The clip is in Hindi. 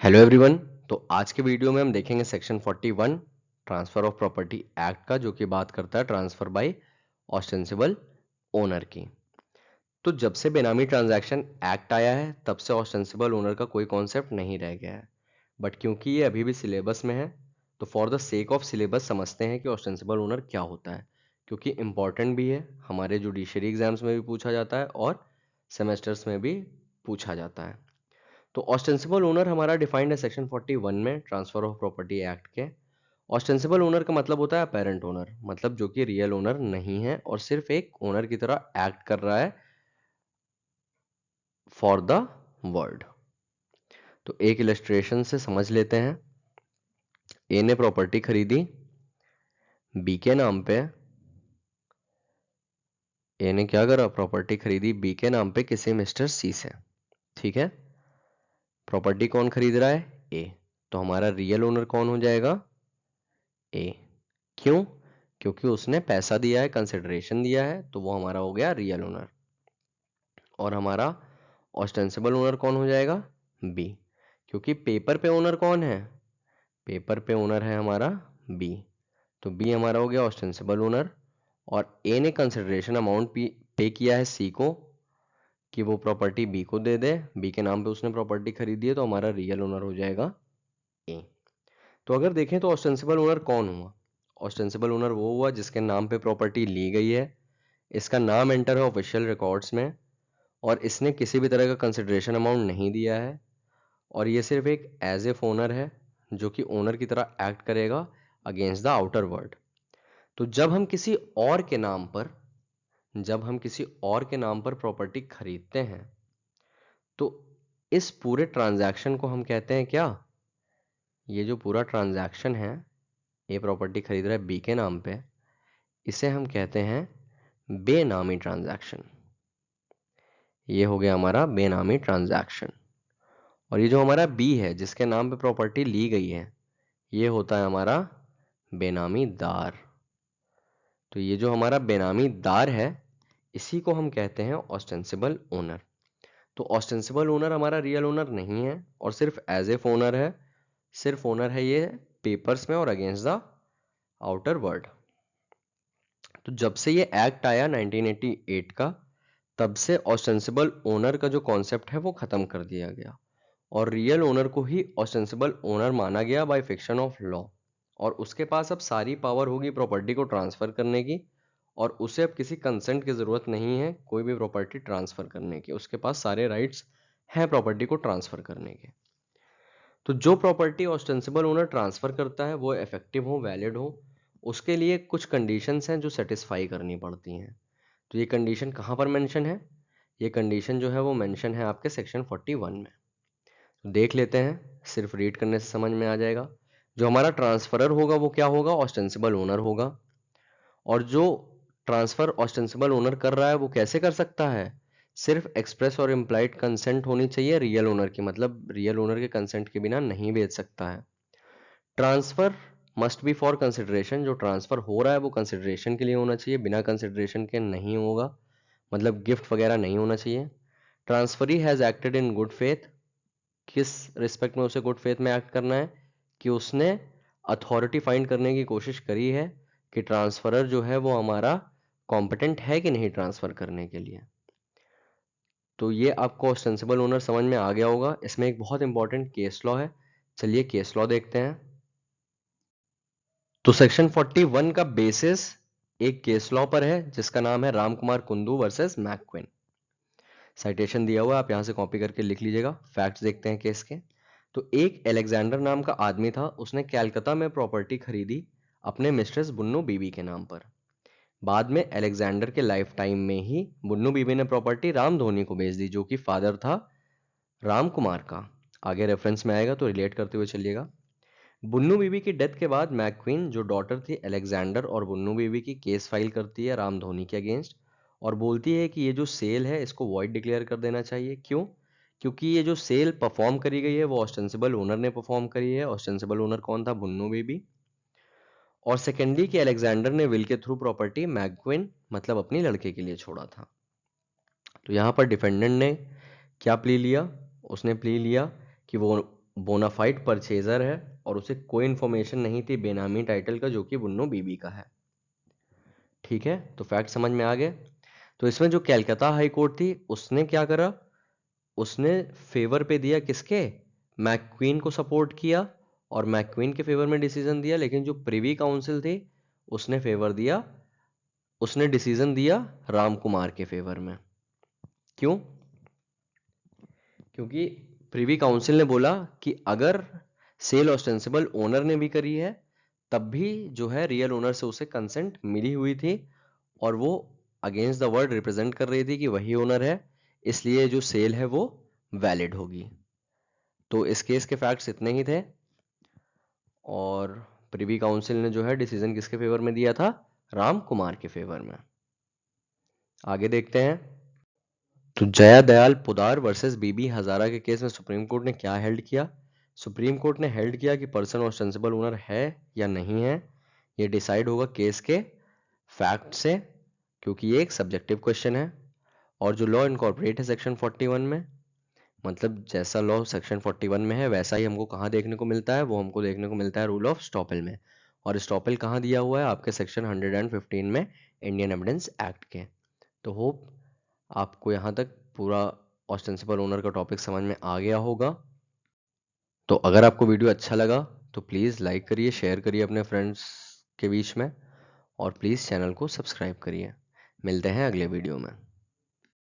Hello everyone. तो आज के वीडियो में हम देखेंगे section 41 transfer of property act का, जो कि बात करता है ट्रांसफर बाय ऑस्टेंसिबल ओनर की। तो जब से बेनामी ट्रांजैक्शन एक्ट आया है तब से ऑस्टेंसिबल ओनर का कोई कॉन्सेप्ट नहीं रह गया है, बट क्योंकि ये अभी भी सिलेबस में है तो for the sake of syllabus समझते हैं कि ऑस्टेंसिबल ओनर क्या होता है, क्योंकि इंपॉर्टेंट भी है, हमारे जुडिशरी एग्जाम्स में भी पूछा जाता है और सेमेस्टर्स में भी पूछा जाता है। तो ऑस्टेंसिबल ओनर हमारा डिफाइंड है सेक्शन 41 में ट्रांसफर ऑफ प्रॉपर्टी एक्ट के। ऑस्टेंसिबल ओनर का मतलब होता है अपेरेंट ओनर, मतलब जो कि रियल ओनर नहीं है और सिर्फ एक ओनर की तरह एक्ट कर रहा है फॉर द वर्ल्ड। तो एक इलस्ट्रेशन से समझ लेते हैं। ए ने प्रॉपर्टी खरीदी बी के नाम पे। ए ने क्या करा? प्रॉपर्टी खरीदी बी के नाम पे किसी मिस्टर सी से। ठीक है। प्रॉपर्टी कौन खरीद रहा है? ए। तो हमारा रियल ओनर कौन हो जाएगा? ए। क्यों? क्योंकि उसने पैसा दिया है, कंसिडरेशन दिया है, तो वो हमारा हो गया रियल ओनर। और हमारा ऑस्टेंसिबल ओनर कौन हो जाएगा? बी। क्योंकि पेपर पे ओनर कौन है? पेपर पे ओनर है हमारा बी। तो बी हमारा हो गया ऑस्टेंसिबल ओनर। और ए ने कंसिडरेशन अमाउंट पे किया है सी को कि वो प्रॉपर्टी बी को दे दे। बी के नाम पे उसने प्रॉपर्टी खरीदी है, तो हमारा रियल ओनर हो जाएगा ए। तो अगर देखें तो ऑस्टेंसिबल ओनर कौन हुआ? ऑस्टेंसिबल ओनर वो हुआ जिसके नाम पे प्रॉपर्टी ली गई है, इसका नाम एंटर है ऑफिशियल रिकॉर्ड्स में, और इसने किसी भी तरह का कंसिडरेशन अमाउंट नहीं दिया है, और ये सिर्फ एक एज एफ ओनर है जो कि ओनर की तरह एक्ट करेगा अगेंस्ट द आउटर वर्ल्ड। तो जब हम किसी और के नाम पर प्रॉपर्टी खरीदते हैं तो इस पूरे ट्रांजैक्शन को हम कहते हैं क्या? ये जो पूरा ट्रांजैक्शन है, ए प्रॉपर्टी खरीद रहा है बी के नाम पे, इसे हम कहते हैं बेनामी ट्रांजैक्शन। ये हो गया हमारा बेनामी ट्रांजैक्शन। और ये जो हमारा बी है जिसके नाम पे प्रॉपर्टी ली गई है, ये होता है हमारा बेनामी दार। तो ये जो हमारा बेनामी दार है, इसी को हम कहते हैं ऑस्टेंसिबल ओनर। तो ऑस्टेंसिबल ओनर हमारा रियल ओनर नहीं है और सिर्फ एज एफ ओनर है। सिर्फ ओनर है ये पेपर्स में और अगेंस्ट द आउटर वर्ल्ड। तो जब से ये एक्ट आया 1988 का, तब से ऑस्टेंसिबल ओनर का जो कॉन्सेप्ट है वो खत्म कर दिया गया और रियल ओनर को ही ऑस्टेंसिबल ओनर माना गया बाय फिक्शन ऑफ लॉ। और उसके पास अब सारी पावर होगी प्रॉपर्टी को ट्रांसफर करने की, और उसे अब किसी कंसेंट की जरूरत नहीं है कोई भी प्रॉपर्टी ट्रांसफर करने की। उसके पास सारे राइट्स हैं प्रॉपर्टी को ट्रांसफर करने के। तो जो प्रॉपर्टी ऑस्टेंसिबल ओनर ट्रांसफर करता है वो इफेक्टिव हो, वैलिड हो, उसके लिए कुछ कंडीशंस हैं जो सेटिस्फाई करनी पड़ती हैं। तो ये कंडीशन कहाँ पर मेंशन है? ये कंडीशन जो है वो मेंशन है आपके सेक्शन 41 में। तो देख लेते हैं, सिर्फ रीड करने से समझ में आ जाएगा। जो हमारा ट्रांसफरर होगा वो क्या होगा? ऑस्टेंसिबल ओनर होगा। और जो ट्रांसफर ऑस्टेंसिबल ओनर कर रहा है वो कैसे कर सकता है? सिर्फ एक्सप्रेस और इम्प्लाइड कंसेंट होनी चाहिए रियल ओनर की, मतलब रियल ओनर के कंसेंट के बिना नहीं बेच सकता है। Transfer must be for consideration. जो ट्रांसफर हो रहा है वो कंसिडरेशन के लिए होना चाहिए, बिना कंसिडरेशन के नहीं होगा, मतलब गिफ्ट वगैरह नहीं होना चाहिए। Transferee has acted in good faith. किस रिस्पेक्ट में उसे गुड फेथ में एक्ट करना है? कि उसने अथॉरिटी फाइंड करने की कोशिश करी है कि ट्रांसफरर जो है वो हमारा कॉम्पिटेंट है कि नहीं ट्रांसफर करने के लिए। तो ये आपको ऑस्टेंसिबल ओनर समझ में आ गया होगा। इसमें एक बहुत इंपॉर्टेंट केस लॉ है, चलिए केस लॉ देखते हैं। तो सेक्शन 41 का बेसिस एक केस लॉ पर है जिसका नाम है रामकुमार कुंदू वर्सेस मैक्विन। साइटेशन दिया हुआ है, आप यहां से कॉपी करके लिख लीजिएगा। फैक्ट्स देखते हैं केस के। तो एक अलेक्जेंडर नाम का आदमी था, उसने कैलकाता में प्रॉपर्टी खरीदी अपने मिस्ट्रेस बुन्नू बीबी के नाम पर। बाद में अलेक्जेंडर के लाइफ टाइम में ही बुन्नू बीबी ने प्रॉपर्टी राम धोनी को बेच दी, जो कि फादर था राम कुमार का। आगे रेफरेंस में आएगा तो रिलेट करते हुए चलिएगा। बुन्नू बीबी की डेथ के बाद मैक्वीन जो डॉटर थी अलेक्जेंडर और बुन्नू बीबी की, केस फाइल करती है राम धोनी के अगेंस्ट और बोलती है कि ये जो सेल है इसको वॉइड डिक्लेयर कर देना चाहिए। क्यों? क्योंकि ये जो सेल परफॉर्म करी गई है वो ऑस्टेंसिबल ओनर ने परफॉर्म करी है। ऑस्टेंसिबल ओनर कौन था? बुन्नू बीबी। और सेकेंडली कि अलेक्जेंडर ने विल के थ्रू प्रॉपर्टी मैक्विन मतलब अपनी लड़के के लिए छोड़ा था। तो यहाँ पर डिफेंडेंट ने क्या प्ली लिया? उसने प्ली लिया कि वो बोनाफाइड परचेजर है और उसे कोई इन्फॉर्मेशन नहीं थी बेनामी टाइटल का जो कि बुन्नो बीबी का है। ठीक है, तो फैक्ट समझ में आ गए। तो इसमें जो कैलकाता हाई कोर्ट थी उसने क्या करा, उसने फेवर पे दिया किसके, मैक्वीन को सपोर्ट किया और मैक्वीन के फेवर में डिसीजन दिया। लेकिन जो प्रिवी काउंसिल थी उसने फेवर दिया, उसने डिसीजन दिया राम कुमार के फेवर में। क्यों? क्योंकि प्रिवी काउंसिल ने बोला कि अगर सेल ऑस्टेंसिबल ओनर ने भी करी है तब भी जो है रियल ओनर से उसे कंसेंट मिली हुई थी और वो अगेंस्ट द वर्ड रिप्रेजेंट कर रही थी कि वही ओनर है, इसलिए जो सेल है वो वैलिड होगी। तो इस केस के फैक्ट्स इतने ही थे और प्रिवी काउंसिल ने जो है डिसीजन किसके फेवर में दिया था, राम कुमार के फेवर में। आगे देखते हैं। तो जया दयाल पुदार वर्सेस बीबी हजारा के केस में सुप्रीम कोर्ट ने क्या हेल्ड किया। सुप्रीम कोर्ट ने हेल्ड किया कि पर्सन ऑस्टेंसिबल ओनर है या नहीं है ये डिसाइड होगा केस के फैक्ट से, क्योंकि ये एक सब्जेक्टिव क्वेश्चन है। और जो लॉ इनकॉर्पोरेट है सेक्शन 41 में, मतलब जैसा लॉ सेक्शन 41 में है वैसा ही हमको कहाँ देखने को मिलता है, वो हमको देखने को मिलता है रूल ऑफ स्टॉपेल में। और स्टॉपेल कहाँ दिया हुआ है, आपके सेक्शन 115 में इंडियन एविडेंस एक्ट के। तो होप आपको यहाँ तक पूरा ऑस्टेंसिबल ओनर का टॉपिक समझ में आ गया होगा। तो अगर आपको वीडियो अच्छा लगा तो प्लीज़ लाइक करिए, शेयर करिए अपने फ्रेंड्स के बीच में और प्लीज़ चैनल को सब्सक्राइब करिए। मिलते हैं अगले वीडियो में।